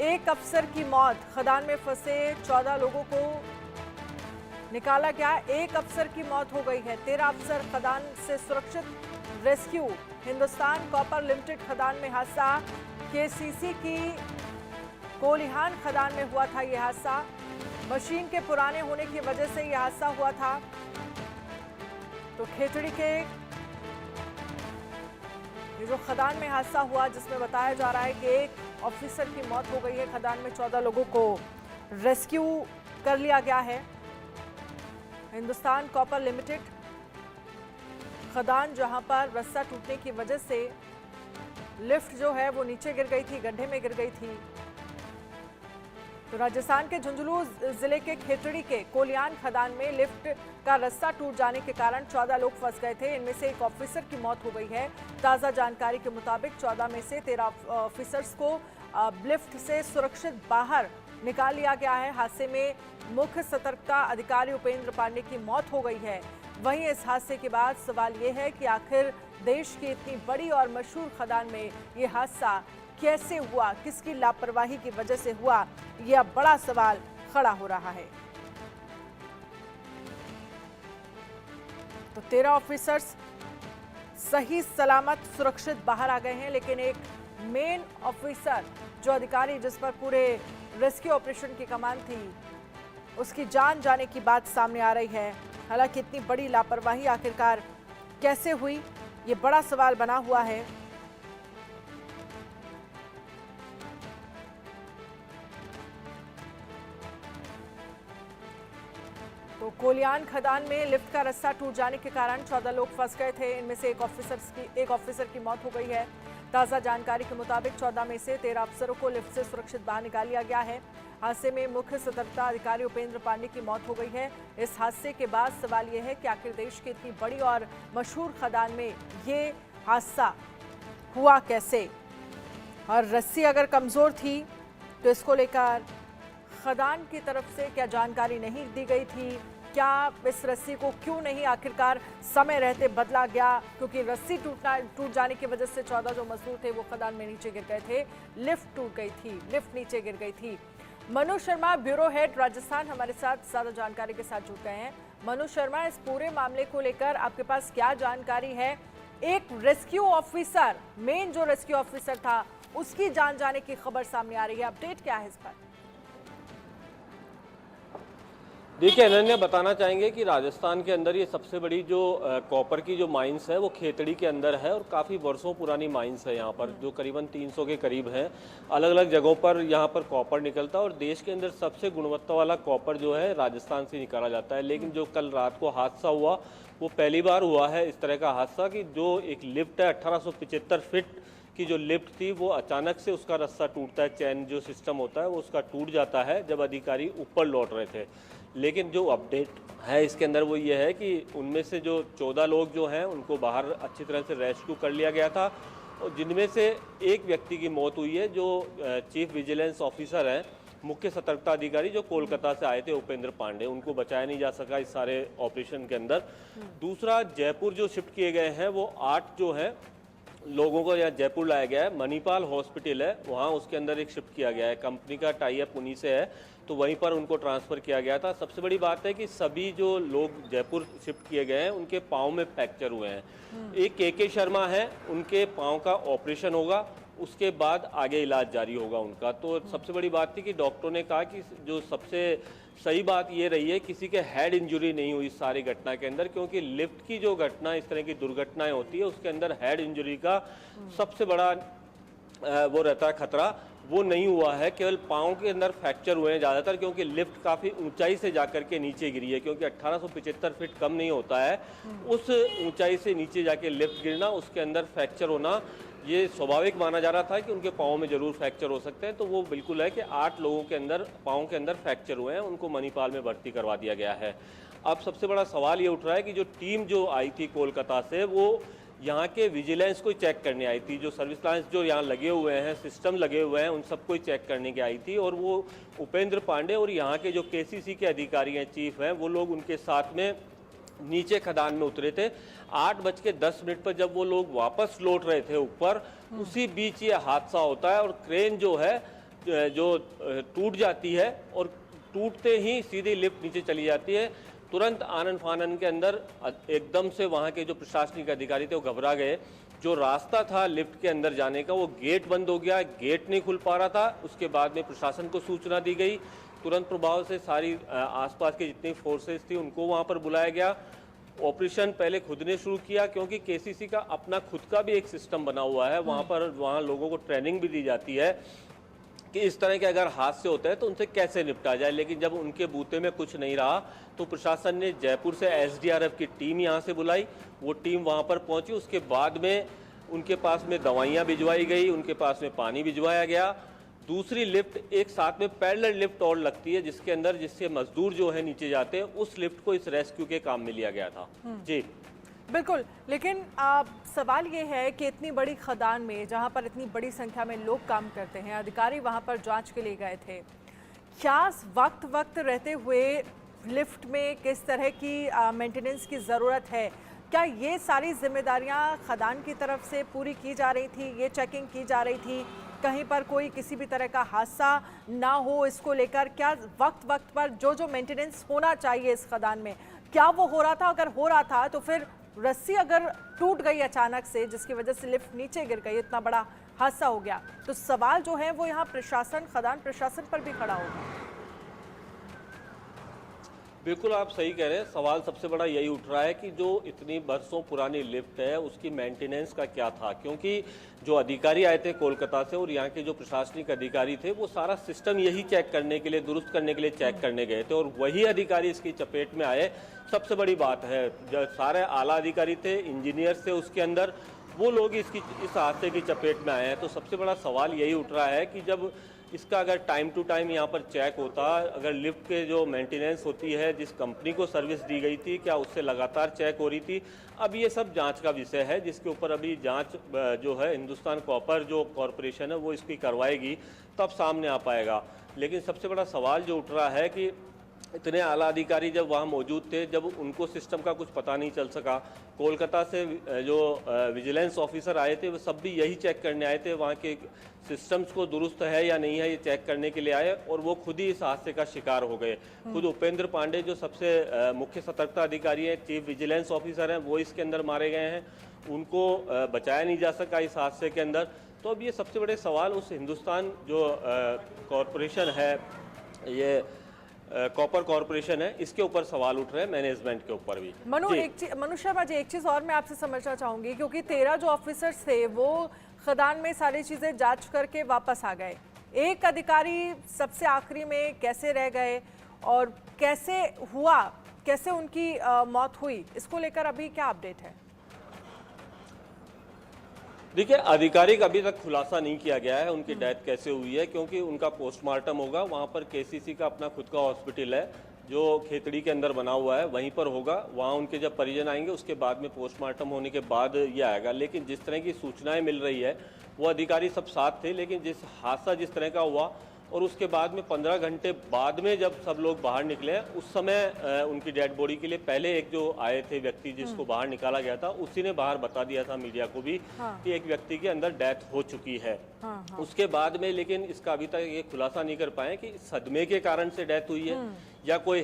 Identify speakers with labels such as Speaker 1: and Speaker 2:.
Speaker 1: एक अफसर की मौत, खदान में फंसे 14 लोगों को निकाला गया। एक अफसर की मौत हो गई है, 13 अफसर खदान से सुरक्षित रेस्क्यू। हिंदुस्तान कॉपर लिमिटेड खदान में हादसा, केसीसी की कोलिहान खदान में हुआ था यह हादसा। मशीन के पुराने होने की वजह से यह हादसा हुआ था। तो खेतड़ी के ये जो खदान में हादसा हुआ, जिसमें बताया जा रहा है कि एक ऑफिसर की मौत हो गई है। खदान में 14 लोगों को रेस्क्यू कर लिया गया है। हिंदुस्तान कॉपर लिमिटेड खदान, जहां पर रस्सा टूटने की वजह से लिफ्ट जो है वो नीचे गिर गई थी, गड्ढे में गिर गई थी। तो राजस्थान के झुंझुनू जिले के खेतड़ी के कोलियान खदान में लिफ्ट का रस्सा टूट जाने के कारण 14 लोग फंस गए थे। इनमें से एक ऑफिसर की मौत हो गई है। ताज़ा जानकारी के मुताबिक 14 में से 13 ऑफिसर्स को लिफ्ट से सुरक्षित बाहर निकाल लिया गया है। हादसे में मुख्य सतर्कता अधिकारी उपेंद्र पांडे की मौत हो गई है। वहीं इस हादसे के बाद सवाल ये है कि आखिर देश की इतनी बड़ी और मशहूर खदान में ये हादसा कैसे हुआ, किसकी लापरवाही की वजह से हुआ, यह बड़ा सवाल खड़ा हो रहा है। तो 13 ऑफिसर्स सही सलामत सुरक्षित बाहर आ गए हैं, लेकिन एक मेन ऑफिसर जो अधिकारी जिस पर पूरे रेस्क्यू ऑपरेशन की कमान थी, उसकी जान जाने की बात सामने आ रही है। हालांकि इतनी बड़ी लापरवाही आखिरकार कैसे हुई, ये बड़ा सवाल बना हुआ है। तो कोलियान खदान में लिफ्ट का रस्सा टूट जाने के कारण 14 लोग फंस गए थे। इनमें से एक ऑफिसर की मौत हो गई है। ताज़ा जानकारी के मुताबिक 14 में से 13 अफसरों को लिफ्ट से सुरक्षित बाहर निकाल लिया गया है। हादसे में मुख्य सतर्कता अधिकारी उपेंद्र पांडे की मौत हो गई है। इस हादसे के बाद सवाल यह है कि आखिर देश की इतनी बड़ी और मशहूर खदान में ये हादसा हुआ कैसे, और रस्सी अगर कमज़ोर थी तो इसको लेकर खदान की तरफ से क्या जानकारी नहीं दी गई थी? क्या इस रस्सी को क्यों नहीं आखिरकार समय रहते बदला गया? क्योंकि रस्सी टूट जाने की वजह से 14 जो मजदूर थे वो खदान में नीचे गिर गए थे, लिफ्ट टूट गई थी, लिफ्ट नीचे गिर गई थी। मनु शर्मा, ब्यूरो हेड राजस्थान, हमारे साथ ज़्यादा जानकारी के साथ जुड़ गए हैं। मनु शर्मा, इस पूरे मामले को लेकर आपके पास क्या जानकारी है? एक रेस्क्यू ऑफिसर, मेन जो रेस्क्यू ऑफिसर था, उसकी जान जाने की खबर सामने आ रही है, अपडेट क्या है इस पर?
Speaker 2: देखिए अनन्या, बताना चाहेंगे कि राजस्थान के अंदर ये सबसे बड़ी जो कॉपर की जो माइंस है वो खेतड़ी के अंदर है, और काफ़ी वर्षों पुरानी माइंस है यहाँ पर, जो करीबन 300 के करीब हैं। अलग अलग जगहों पर यहाँ पर कॉपर निकलता है, और देश के अंदर सबसे गुणवत्ता वाला कॉपर जो है राजस्थान से निकाला जाता है। लेकिन जो कल रात को हादसा हुआ वो पहली बार हुआ है इस तरह का हादसा, कि जो एक लिफ्ट है 1875 फीट की जो लिफ्ट थी वो अचानक से उसका रस्सा टूटता है, चैन जो सिस्टम होता है वो उसका टूट जाता है जब अधिकारी ऊपर लौट रहे थे। लेकिन जो अपडेट है इसके अंदर वो ये है कि उनमें से जो 14 लोग जो हैं उनको बाहर अच्छी तरह से रेस्क्यू कर लिया गया था, और जिनमें से एक व्यक्ति की मौत हुई है जो चीफ विजिलेंस ऑफिसर हैं, मुख्य सतर्कता अधिकारी जो कोलकाता से आए थे, उपेंद्र पांडे, उनको बचाया नहीं जा सका इस सारे ऑपरेशन के अंदर। दूसरा, जयपुर जो शिफ्ट किए गए हैं वो 8 जो है लोगों को यहाँ जयपुर लाया गया है। मणिपाल हॉस्पिटल है वहाँ, उसके अंदर एक शिफ्ट किया गया है, कंपनी का टाई अप उन्हीं से है, तो वहीं पर उनको ट्रांसफ़र किया गया था। सबसे बड़ी बात है कि सभी जो लोग जयपुर शिफ्ट किए गए हैं उनके पाँव में फ्रैक्चर हुए हैं। एक के शर्मा है, उनके पाँव का ऑपरेशन होगा, उसके बाद आगे इलाज जारी होगा उनका। तो सबसे बड़ी बात थी कि डॉक्टरों ने कहा कि जो सबसे सही बात ये रही है, किसी के हेड इंजरी नहीं हुई इस सारी घटना के अंदर, क्योंकि लिफ्ट की जो घटना, इस तरह की दुर्घटनाएं होती है उसके अंदर हेड इंजरी का सबसे बड़ा वो रहता है खतरा, वो नहीं हुआ है। केवल पाँव के अंदर फ्रैक्चर हुए हैं ज़्यादातर, क्योंकि लिफ्ट काफ़ी ऊंचाई से जाकर के नीचे गिरी है, क्योंकि 1875 फीट कम नहीं होता है, उस ऊंचाई से नीचे जाके लिफ्ट गिरना, उसके अंदर फ्रैक्चर होना ये स्वाभाविक माना जा रहा था कि उनके पाँव में जरूर फ्रैक्चर हो सकते हैं। तो वो बिल्कुल है कि 8 लोगों के अंदर पाँव के अंदर फ्रैक्चर हुए हैं, उनको मणिपाल में भर्ती करवा दिया गया है। अब सबसे बड़ा सवाल ये उठ रहा है कि जो टीम जो आई थी कोलकाता से, वो यहाँ के विजिलेंस को चेक करने आई थी, जो सर्विस लाइन्स जो यहाँ लगे हुए हैं, सिस्टम लगे हुए हैं, उन सबको चेक करने की आई थी। और वो उपेंद्र पांडे और यहाँ के जो केसीसी के अधिकारी हैं, चीफ हैं, वो लोग उनके साथ में नीचे खदान में उतरे थे। 8:10 पर जब वो लोग वापस लौट रहे थे ऊपर, उसी बीच ये हादसा होता है, और क्रेन जो है जो टूट जाती है और टूटते ही सीधी लिफ्ट नीचे चली जाती है। तुरंत आनन फानन के अंदर एकदम से वहाँ के जो प्रशासनिक अधिकारी थे वो घबरा गए। जो रास्ता था लिफ्ट के अंदर जाने का वो गेट बंद हो गया, गेट नहीं खुल पा रहा था। उसके बाद में प्रशासन को सूचना दी गई, तुरंत प्रभाव से सारी आसपास की जितनी फोर्सेस थी उनको वहाँ पर बुलाया गया। ऑपरेशन पहले खुद ने शुरू किया क्योंकि केसीसी का अपना खुद का भी एक सिस्टम बना हुआ है, वहाँ लोगों को ट्रेनिंग भी दी जाती है कि इस तरह के अगर हादसे होते हैं तो उनसे कैसे निपटा जाए। लेकिन जब उनके बूते में कुछ नहीं रहा तो प्रशासन ने जयपुर से एसडीआरएफ की टीम यहाँ से बुलाई, वो टीम वहाँ पर पहुँची। उसके बाद में उनके पास में दवाइयाँ भिजवाई गई, उनके पास में पानी भिजवाया गया। दूसरी लिफ्ट एक साथ में पैरेलल लिफ्ट और लगती है जिसके अंदर जिससे मजदूर जो है नीचे जाते हैं, उस लिफ्ट को इस रेस्क्यू के काम में लिया गया था। जी
Speaker 1: बिल्कुल, लेकिन सवाल ये है कि इतनी बड़ी खदान में जहां पर इतनी बड़ी संख्या में लोग काम करते हैं, अधिकारी वहां पर जांच के लिए गए थे, क्या वक्त रहते हुए लिफ्ट में किस तरह की मेंटेनेंस की ज़रूरत है? क्या ये सारी जिम्मेदारियां खदान की तरफ से पूरी की जा रही थी? ये चेकिंग की जा रही थी कहीं पर कोई किसी भी तरह का हादसा ना हो, इसको लेकर क्या वक्त पर जो मेंटेनेंस होना चाहिए इस खदान में, क्या वो हो रहा था? अगर हो रहा था तो फिर रस्सी अगर टूट गई अचानक से जिसकी वजह से लिफ्ट नीचे गिर गई, इतना बड़ा हादसा हो गया, तो सवाल जो है वो यहाँ प्रशासन, खदान प्रशासन पर भी खड़ा होगा।
Speaker 2: बिल्कुल आप सही कह रहे हैं। सवाल सबसे बड़ा यही उठ रहा है कि जो इतनी बरसों पुरानी लिफ्ट है उसकी मेंटेनेंस का क्या था, क्योंकि जो अधिकारी आए थे कोलकाता से और यहाँ के जो प्रशासनिक अधिकारी थे वो सारा सिस्टम यही चेक करने के लिए, दुरुस्त करने के लिए चेक करने गए थे और वही अधिकारी इसकी चपेट में आए। सबसे बड़ी बात है जो सारे आला अधिकारी थे, इंजीनियर थे उसके अंदर, वो लोग इस हादसे की चपेट में आए हैं। तो सबसे बड़ा सवाल यही उठ रहा है कि जब इसका अगर टाइम टू टाइम यहाँ पर चेक होता, अगर लिफ्ट के जो मेंटेनेंस होती है, जिस कंपनी को सर्विस दी गई थी, क्या उससे लगातार चेक हो रही थी। अब ये सब जांच का विषय है जिसके ऊपर अभी जांच जो है हिंदुस्तान कॉपर जो कॉरपोरेशन है वो इसकी करवाएगी, तब सामने आ पाएगा। लेकिन सबसे बड़ा सवाल जो उठ रहा है कि इतने आला अधिकारी जब वहाँ मौजूद थे, जब उनको सिस्टम का कुछ पता नहीं चल सका। कोलकाता से जो विजिलेंस ऑफिसर आए थे वो सब भी यही चेक करने आए थे, वहाँ के सिस्टम्स को दुरुस्त है या नहीं है ये चेक करने के लिए आए और वो खुद ही इस हादसे का शिकार हो गए। खुद उपेंद्र पांडे जो सबसे मुख्य सतर्कता अधिकारी हैं, चीफ विजिलेंस ऑफिसर हैं, वो इसके अंदर मारे गए हैं, उनको बचाया नहीं जा सका इस हादसे के अंदर। तो अब ये सबसे बड़े सवाल उस हिंदुस्तान जो कॉरपोरेशन है, ये कॉपर कॉरपोरेशन है, इसके ऊपर सवाल उठ रहे हैं, मैनेजमेंट के ऊपर भी।
Speaker 1: मनु शर्मा जी, एक चीज़ और मैं आपसे समझना चाहूँगी, क्योंकि 13 जो ऑफिसर्स थे वो खदान में सारी चीज़ें जांच करके वापस आ गए, एक अधिकारी सबसे आखिरी में कैसे रह गए और कैसे हुआ, कैसे उनकी मौत हुई, इसको लेकर अभी क्या अपडेट है?
Speaker 2: देखिए, आधिकारिक अभी तक खुलासा नहीं किया गया है उनकी डेथ कैसे हुई है, क्योंकि उनका पोस्टमार्टम होगा। वहाँ पर केसीसी का अपना खुद का हॉस्पिटल है जो खेतड़ी के अंदर बना हुआ है, वहीं पर होगा। वहाँ उनके जब परिजन आएंगे उसके बाद में पोस्टमार्टम होने के बाद ये आएगा। लेकिन जिस तरह की सूचनाएं मिल रही है वो अधिकारी सब साथ थे, लेकिन हादसा जिस तरह का हुआ और उसके बाद में 15 घंटे बाद में जब सब लोग बाहर निकले, उस समय उनकी डेड बॉडी के लिए पहले एक जो आए थे व्यक्ति जिसको बाहर निकाला गया था, उसी ने बाहर बता दिया था मीडिया को भी कि एक व्यक्ति के अंदर डेथ हो चुकी है। उसके बाद में लेकिन इसका अभी तक ये खुलासा नहीं कर पाए कि सदमे के कारण से डेथ हुई है या कोई